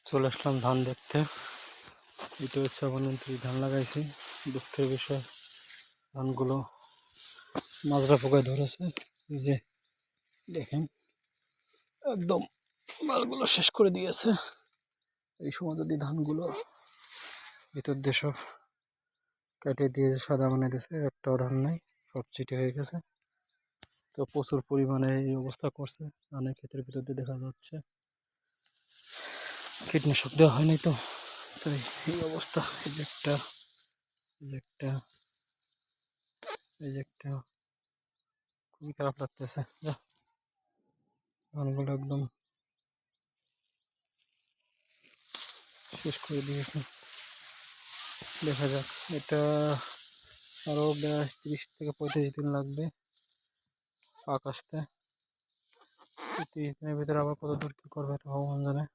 চলে আসলাম ধান দেখতে। এটা হচ্ছে অবনতি ধান লাগাইছি। দুঃখের বিষয় ধানগুলো মাজরা পোকায় ধরেছে। এই যে দেখেন একদম মালগুলো শেষ করে দিয়েছে। এই সময় যদি ধানগুলো ভিতর দিয়ে সব কেটে দিয়ে সাদা বানিয়ে দিয়েছে, একটাও ধান নাই, সব চিটে হয়ে গেছে। তো প্রচুর পরিমাণে এই অবস্থা করছে। ধানের ক্ষেতের ভিতর দিয়ে দেখা যাচ্ছে কীটনাশক দেওয়া হয়নি তো, তাই এই অবস্থা। এই যে একটা, এই যে একটা, এই যে একটা, খুবই খারাপ লাগতেছে। ধানগুলো একদম শেষ করে দিয়েছে। দেখা যাক, এটা আরো 30 থেকে 35 দিন লাগবে পাক আসতে। 30 দিনের ভিতরে আবার কত দূর কি করবে তো ভগবান জানে।